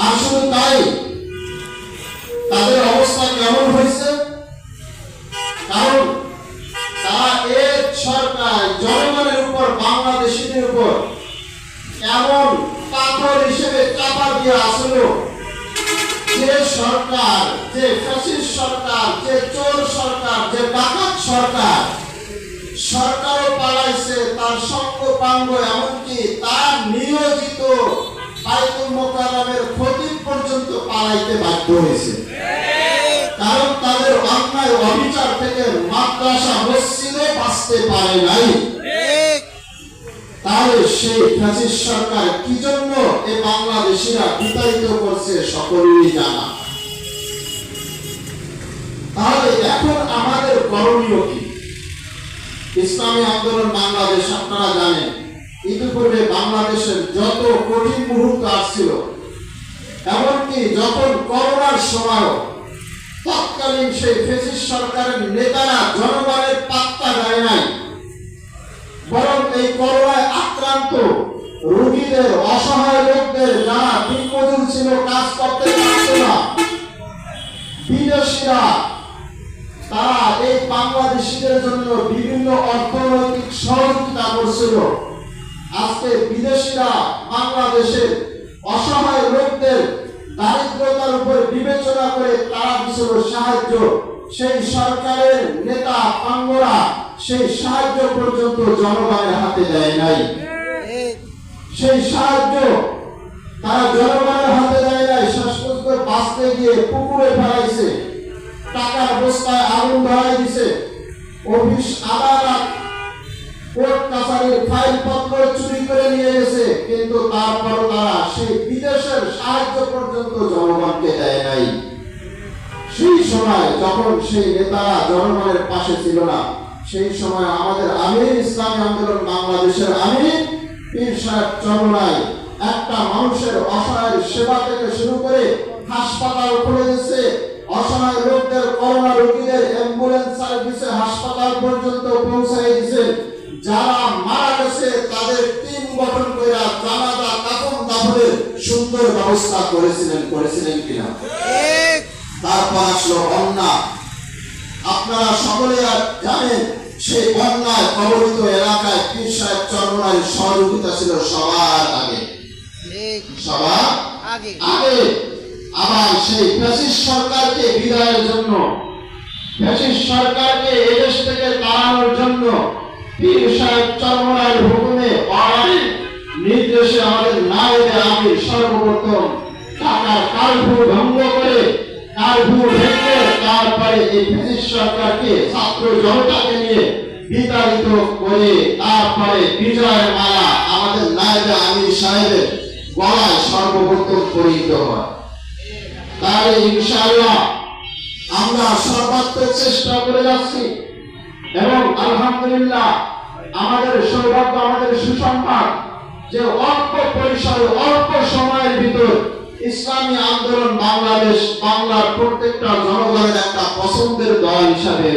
আর শুধু তাই, তাদের অবস্থা কেমন হয়েছে? কারণ তারা এক সরকার জনগণের উপর, বাংলাদেশিদের উপর এমন পাথর হিসেবে চাপা দিয়ে আসলো, যে সরকার, যে ফ্যাসিস্ট সরকার, যে চোর সরকার, যে ডাকাত সরকার, সরকারও পালাইছে, তার সঙ্গ পাঙ্গ, এমনকি তার নিজ বাধ্য হয়েছে, কারণ তাদের অন্যায় অবিচার থেকে মাদ্রাসা মসজিদে বাঁচতে পারে নাই। তাহলে সেই ফ্যাসিস্ট সরকার কি জন্য এই বাংলাদেশিরা বিতাড়িত করছে সকলেই জানা। তাহলে এখন আমাদের করণীয় কি? ইসলামী আন্দোলন বাংলাদেশ, আপনারা জানেন ইতিপূর্বে বাংলাদেশের যত কঠিন মুহূর্ত আসছিল, এমনকি যখন করোনার সময় তৎকালীন সেই ফ্যাসিস্ট সরকারের নেতারা জনগণের পাত্তা দেয় নাই, বরং এই করোনায় আক্রান্ত রোগীদের, অসহায় লোকদের, যারা দিনমজুর ছিল, কাজ করতে পারত না, বিদেশিরা তারা এই বাংলাদেশিদের জন্য বিভিন্ন অর্থনৈতিক সহযোগিতা করছিল। আজকে বিদেশিরা বাংলাদেশের অসহায় লোকদের দারিদ্রতার উপর বিবেচনা করে তারা দিছিল সাহায্য। সেই সরকারের নেতা পাঙ্গরা সেই সাহায্য পর্যন্ত জনগণের হাতে দেয় নাই। সেই সাহায্য তারা জনগণের হাতে দেয় নাই, শেষ পর্যন্ত বাঁচতে গিয়ে পুকুরে ফেলাইছে, টাকার বস্তায় আগুন ধরাই দিছে, অফিস আদালত কোর্ট কাছারির ফাইল পত্র চুরি করে নিয়ে গেছে, কিন্তু তারপর তারা সেই বিদেশের সাহায্য পর্যন্ত জনগণকে দেয় নাই। সেই সময় যখন সেই নেতারা জনগণের পাশে ছিল না, সেই সময় আমাদের আমির, ইসলামী আন্দোলন বাংলাদেশের আমির পীর সাহেব চরমনাই একটা মানুষের অসহায় সেবা থেকে শুরু করে হাসপাতাল খুলে দিচ্ছে, অসহায় লোকদের, করোনা রোগীদের অ্যাম্বুলেন্স সার্ভিসে হাসপাতাল পর্যন্ত পৌঁছায় দিয়েছেন। যারা মারা গেছে তাদের টিম গঠন করে জানাজা, কাফন দাফনের সুন্দর ব্যবস্থা করেছিলেন কিনা? তারপর আসলো বন্যা। আপনারা সকলে জানেন সেই বন্যায় কবলিত এলাকায় পীর সাহেব চরমনাইয়ের সহযোগিতা ছিল সবার আগে। আবার সেই ফ্যাসিস্ট সরকারকে বিদায়ের জন্য, ফ্যাসিস্ট সরকারকে এদেশ থেকে তাড়ানোর জন্য পীর সাহেব চরমনাইয়ের হুকুমে নির্দেশে আমাদের নায়েবে আমির সর্বপ্রথম টাকার কারফিউ ভঙ্গ করে, কারফিউ ভেঙে তারপরে এই ফ্যাসিস্ট সরকারকে ছাত্র জনতাকে নিয়ে বিতাড়িত করে তারপরে বিজয়ের মালা আমাদের নায়েবে আমির সাহেবের গলায় সর্বপ্রথম পরিহিত হয়। তাহলে ইনশাআল্লাহ আমরা সর্বাত্মক চেষ্টা করে যাচ্ছি এবং আলহামদুলিল্লাহ আমাদের সৌভাগ্য, আমাদের সুসংবাদ যে অল্প পরিসরে, অল্প সময়ের ভিতর ইসলামী আন্দোলন বাংলাদেশ বাংলার প্রত্যেকটা জনগণের একটা পছন্দের দল হিসাবে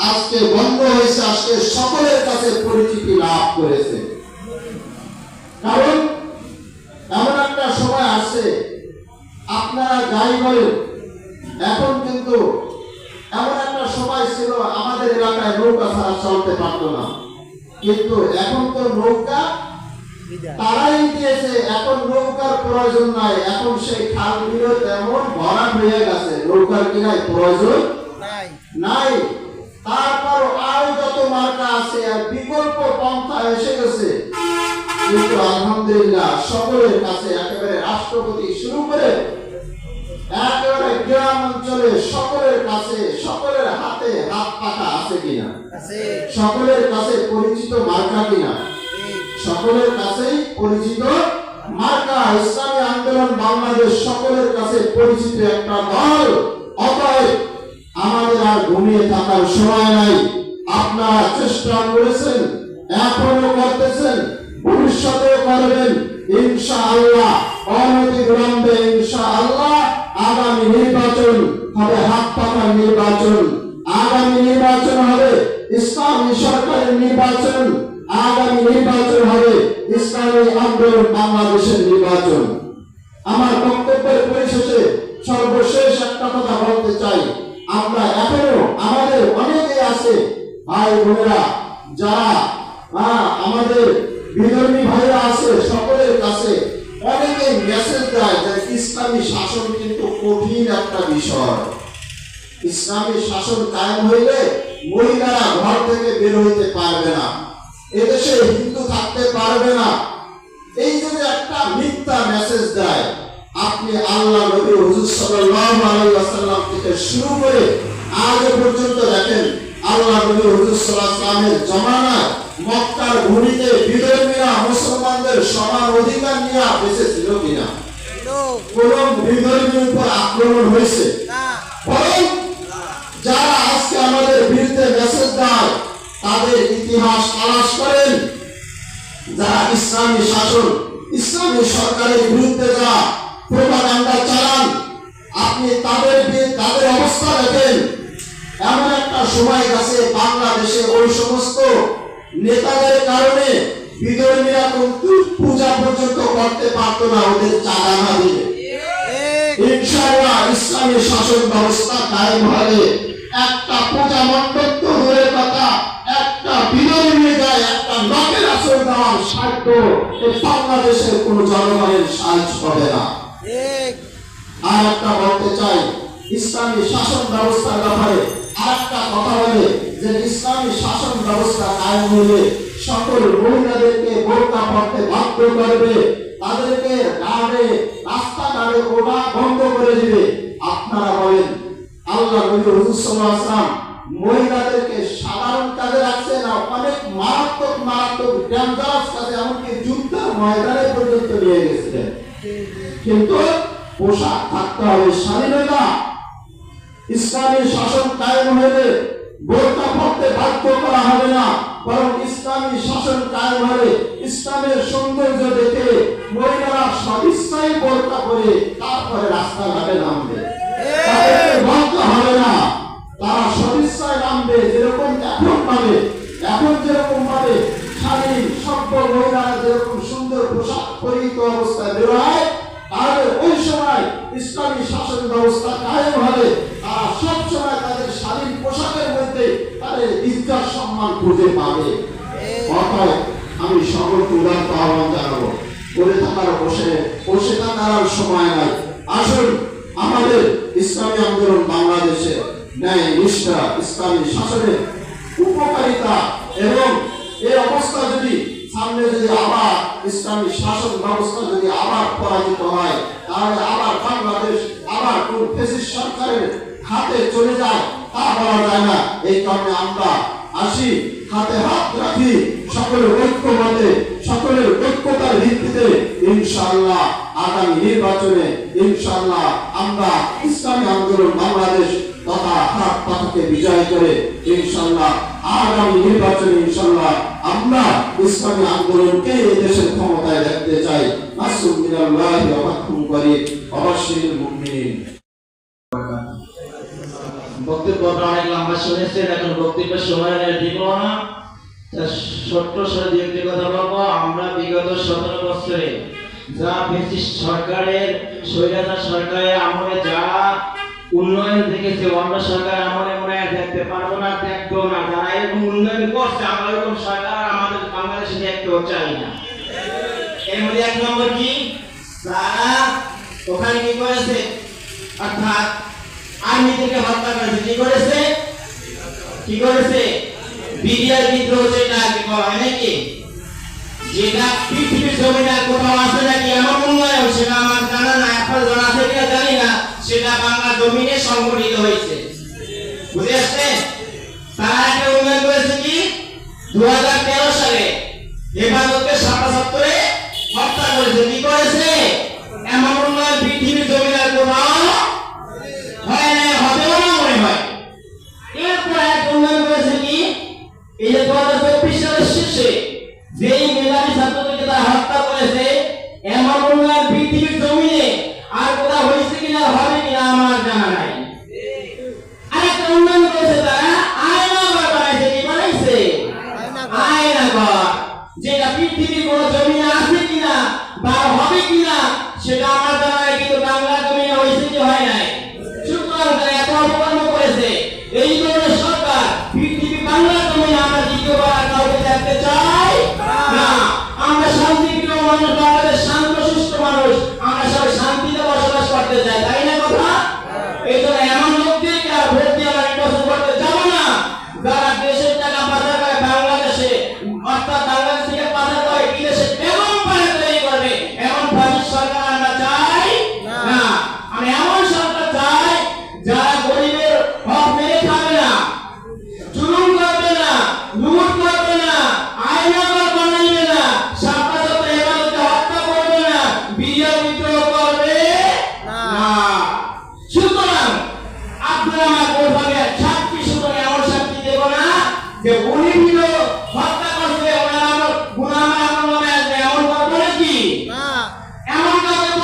আজকে বন্ধ হয়েছে, আজকে সকলের কাছে পরিচিতি লাভ করেছে। কারণ এমন একটা সময় আছে, আপনারা যাই বলেন, এখন কিন্তু এমন একটা সময় ছিল আমাদের এলাকায় নৌকা ছাড়া চলতে পারতো না, কিন্তু এখন তো নৌকা তারাই দিয়েছে, এখন নৌকার প্রয়োজন নাই। এখন সেই খালগুলো তেমন ভরা হয়ে গেছে, নৌকার কি নাই? প্রয়োজন নাই। তারপর আরো যত মার্কা আছে আর বিকল্প পন্থা এসে গেছে, কিন্তু আলহামদুলিল্লাহ সকলের কাছে, একেবারে রাষ্ট্রপতি শুরু করে একেবারে গ্রাম অঞ্চলে সকলের কাছে, সকলের হাতে হাত পাখা আছে কিনা? সকলের কাছে পরিচিত মার্কা কিনা? সকলের কাছেই পরিচিত মার্কা ইসলামী আন্দোলন বাংলাদেশ, সকলের কাছে পরিচিত একটা দল। অতএব আমাদের আর ঘুমিয়ে থাকার সময় নাই। আপনারা চেষ্টা করেছেন, এখনো করতেছেন, ভবিষ্যতে করবেন ইনশাআল্লাহ। অনতিবিলম্বে ইনশাআল্লাহ আগামী নির্বাচন হবে হাত পাখার নির্বাচন, আগামী নির্বাচন হবে ইসলামী সরকারের নির্বাচন, আগামী নির্বাচন হবে ইসলামী আন্দোলন বাংলাদেশের নির্বাচন। আমার বক্তব্যের পরিশেষে সর্বশেষ একটা কথা বলতে চাই, আমরা এখনো আমাদের অনেকে আছে ভাই বোনেরা, যারা আমাদের বিধর্মী ভাইরা আছে, সকলের কাছে অনেকে মেসেজ দেয় যে ইসলামী শাসন কিন্তু কঠিন একটা বিষয়। ইসলামী শাসন কায়েম হইলে মহিলারা ঘর থেকে বের হইতে পারবে না, এদেশে হিন্দু থাকতে পারবে না। এই যে একটা মিথ্যা মেসেজ দেয়, আপনি আল্লাহ নবী হুজুর সাল্লাল্লাহু আলাইহি ওয়াসাল্লাম থেকে শুরু করে আজ পর্যন্ত দেখেন আল্লাহ নবী হুজুর সাল্লাল্লাহু আলাইহি ওয়াসাল্লামের জমানায় মক্কার ভূমিতে বিধর্মীরা মুসলমানদের সমান অধিকার নিয়ে বেঁচে ছিল কিনা? কোন বিধর্মীর উপর আক্রমণ হয়েছে? বরং যারা আজকে আমাদের বিরুদ্ধে মেসেজ দেয় তাদের ইতিহাস তালাশ করেন, যারা ইসলামী শাসন ইসলামী সরকারের বিরুদ্ধে যারা প্রোপাগান্ডা চালান আপনি তাদের অবস্থা দেখেন। এমন একটা সময় গেছে বাংলাদেশে ওই সমস্ত নেতাদের কারণে বিধর্মীরা কিন্তু পূজা পর্যন্ত করতে পারতো না, ওদের চাঁদা না দিলে। ইনশাআল্লাহ ইসলামী শাসন ব্যবস্থা কায়েম হলে একটা পূজা মণ্ডপ তো দূরের কথা, একটা বিধর্মী গায়ে একটা নখের আসর দেওয়ার সাধ্য এই বাংলাদেশের কোন জনগণের সাহায্য হবে না। আর একটা বলতে চাই, ইসলামী শাসন ব্যবস্থার ব্যাপারে আরেকটা কথা বলে যে ইসলামী শাসন ব্যবস্থা কায়েম হলে সকল মহিলাদেরকে বোরকা পরতে বাধ্য করবে, তাদেরকে রাস্তাঘাটে ওঠা বন্ধ করে দিবে। আপনারা বলেন আল্লাহ নবী হুজুর সাল্লাল্লাহু আলাইহি ওয়াসাল্লাম মহিলাদেরকে সাধারণ কাজে রাখছে না, অনেক মারাত্মক ডেঞ্জারাস কাজে, এমনকি যুদ্ধের ময়দানে পর্যন্ত নিয়ে গেছিলেন। কিন্তু পোশাক থাকতে হবে, স্বাধীনতা। ইসলামী শাসন কায়েম হলে বোরকা পরতে বাধ্য করা হবে না, বরং ইসলামী শাসন কায়েম হলে ইসলামের সৌন্দর্য দেখে মহিলারা সদিচ্ছায় বোরকা পরে তারপরে রাস্তাঘাটে নামবে, তাদেরকে বলতে হবে না, তারা সদিচ্ছায় নামবে। যেরকম এখন যেরকম ভাবে স্বাধীন সভ্য মহিলারা যেরকম সুন্দর পোশাক পরিহিত অবস্থায় বেরোয়, তাহলে ওই সময় ইসলামী শাসন ব্যবস্থা কায়েম হবে, তারা সব সময় তাদের স্বাধীন পোশাকের মধ্যে তাদের ইজ্জত সম্মান খুঁজে পাবে। অতএব আমি সকলকে উদারত আহ্বান জানাবো, বসে থাকার সময় নাই। আসুন আমাদের ইসলামী আন্দোলন বাংলাদেশে ন্যায় নিষ্ঠা, ইসলামী শাসনের উপকারিতা এবং এই অবস্থা যদি সামনে যদি আবার ইসলামী শাসন ব্যবস্থা যদি আবার পরাজিত হয়, তাহলে আবার বাংলাদেশ আবার কোন ফ্যাসিস্ট সরকারের হাতে চলে যায় তা বলা যায় না। এই কারণে আমরা আসি, হাতে হাত রাখি, সকলের ঐক্যমতে সকলের ঐক্যতার ভিত্তিতে ইনশাআল্লাহ আগামী নির্বাচনে ইনশাআল্লাহ আমরা ইসলামী আন্দোলন বাংলাদেশ তথা হাত পাতাকে বিজয় করে ইনশাআল্লাহ আগামী নির্বাচনে ইনশাআল্লাহ আমরা ইসলামী আন্দোলনকে এই দেশের ক্ষমতায় দেখতে চাই। নাসরুম মিনাল্লাহি ওয়া ফাতহুম করিব ওয়া বাশশিরিল মুমিনিন। বক্তব্যটা অনেক লম্বা শুনেছেন, এখন বক্তব্যের সময় দিব না, ছোট্ট সরে একটি কথা বলবো। আমরা বিগত 17 বছরে যা ফ্যাসিস্ট সরকারের স্বৈরাচার সরকারের আমলে যারা উন্নয়ন দেখেছে, অন্য সরকার আমলে মনে হয় দেখতে পারবো না, দেখবো না। যারা এরকম উন্নয়ন করছে আমরা এরকম সরকার আমাদের বাংলাদেশে দেখতেও চাই না। এর মধ্যে এক নম্বর কি, তারা ওখানে কি করেছে, অর্থাৎ আর্মিদেরকে হত্যা করেছে। কি করেছে বিডিআর বিদ্রোহ, যেটা আর কি বলা হয় নাকি, যেটা পৃথিবীর জমিনে কোথাও আছে নাকি এমন উন্নয়ন, সেটা আমার জানা না, এখন জানা আছে কিনা জানি না, সেটা বাংলা জমিনে সংগঠিত হয়েছে। বুঝে আসছে? তারা একটা উন্নয়ন করেছে কি 2013 সালে হেফাজতকে 77 হত্যা করেছে। কি করেছে? এমন উন্নয়ন পৃথিবীর জমিনে কোথাও হয় না, হতেও না মনে হয়। এরপর এক উন্নয়ন করেছে কি, এই যে 2024 সালের শেষে যেই মেধাবী ছাত্রদেরকে তারা হত্যা করেছে,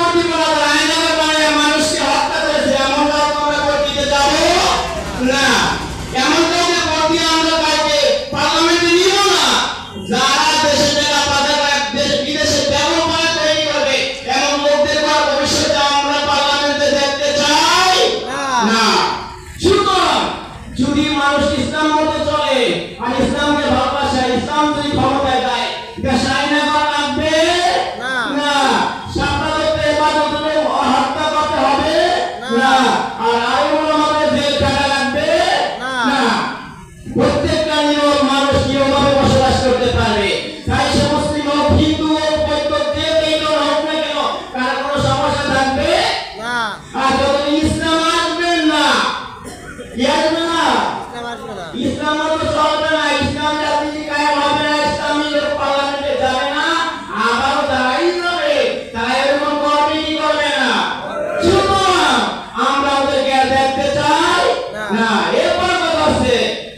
ভোট দিব না, তারা আইনাগর বানায় মানুষকে হত্যা করেছে, এমন কাউকে আমরা ভোট দিতে যাব না। এমন কাউকে ভোট দিয়ে আমরা কাউকে পার্লামেন্টে নিব না। যারা দেশে টাকা পাচার করে, দেশ বিদেশে ব্যবহার তৈরি করবে, এমন লোকদের কোনো ভবিষ্যতে আমরা পার্লামেন্টে দেখতে চাই না। সুতরাং যদি মানুষ ইসলাম মতে চলে আর ইসলামকে ভালোবাসে, ইসলাম যদি ক্ষমতায় দেয়, দেশে আইনাগর লাগবে না, সাপলা ধরতে ইবাদত করে হত্যা করতে হবে না, আর আইন আমাদের জেল কাটা লাগবে না। প্রত্যেকটা নিয়ম মানুষ নিয়মভাবে বসবাস করতে পারবে। তাই সে মুসলিম হোক, হিন্দু হোক, বৌদ্ধ, যে কেউ হোক না কেন, কার কোনো সমস্যা থাকবে আর যতদিন ইসলাম আসবেন না, কি আসবে না? ইসলাম তো চলবে না, ইসলাম রাজনীতি কায়েম হবে না, ইসলামী লোক পার্লামেন্টে যাবে না, আবারও তারাই যাবে, তারা এরকম কমিটি করবে না। সুতরাং আমরা ওদেরকে আর দেখতে চাই না। এরপর কথা হচ্ছে,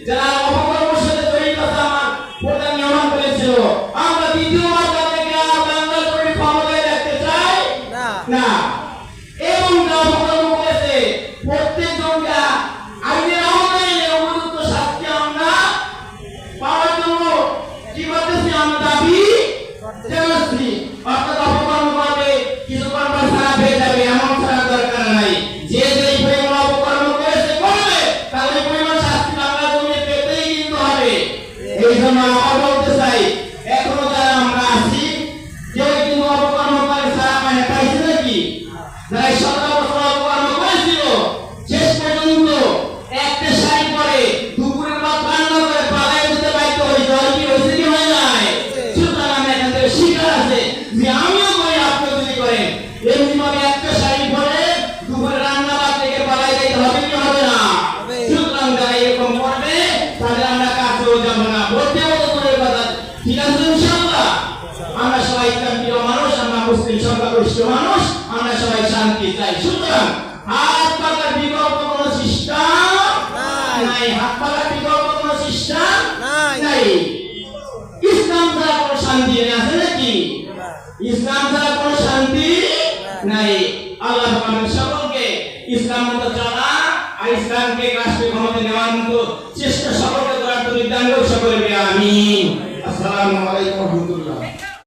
যারা অপকর্মের সাথে জড়িত আছে, আমার প্রধান নিয়মন করেছিল, আমরা দ্বিতীয়বার তাদেরকে আর বাংলার জমি ক্ষমতায় দেখতে চাই না। এবং যারা অপকর্ম করেছে প্রত্যেকজনকে আইনের আওতায় এনে উপযুক্ত শাস্তি আমরা পাওয়ার জন্য কি করতেছি, আমরা দাবি জানাচ্ছি। অর্থাৎ অপকর্ম করবে, কিছু করবার ছাড়া পেয়ে যাবে, এমন ছাড়া দরকার নাই। যে যেই পরিমাণ অপকর্ম করেছে করবে, তাহলে পরিমাণ শাস্তি বাংলা জমি পেতেই কিন্তু হবে। এই জন্য আবার বলতে চাই, এখনো যারা আমরা আছি, কেউ কিন্তু অপকর্ম করে ছাড়া মানে পাইছে নাকি? যারা 17 বছর অপকর্ম করেছিল, শেষ পর্যন্ত একটা শাড়ি পরে দুপুরের ভাত রান্না করে পালাই দিতে বাধ্য হয়েছে। আর কি হয়েছে, কি হয় নাই? সুতরাং আমি এখান থেকে শিকার আছে যে আমিও করি, আপনিও যদি করেন, এমনি ভাবে একটা শাড়ি পরে দুপুরে রান্না বাদ থেকে পালাই দিতে হবে কি হবে না? সুতরাং যারা এরকম করবে তাদের আমরা কাছেও যাবো না, ভোট দেবো তো দূরের কথা। ঠিক আছে ইনশাআল্লাহ? আমরা সবাই ইসলাম প্রিয় মানুষ, আমরা মুসলিম সংখ্যাগরিষ্ঠ মানুষ, আমরা সবাই শান্তি চাই। সুতরাং হাত পাকার বিকল্প কোনো সিস্টেম নাই, হাত পাকার বিকল্প কোনো সিস্টেম নাই। ইসলাম ছাড়া কোনো শান্তি নেই, আছে নাকি? ইসলাম ছাড়া কোনো শান্তি নাই। আল্লাহ আমাদের সকলকে ইসলাম মতো চলা আর ইসলামকে রাষ্ট্রীয় ক্ষমতা নেওয়ার মতো চেষ্টা সকলকে করার তৌফিক দান করুন, সকলে বলি আমিন। আসসালামু আলাইকুম ওয়া রাহমাতুল্লাহ।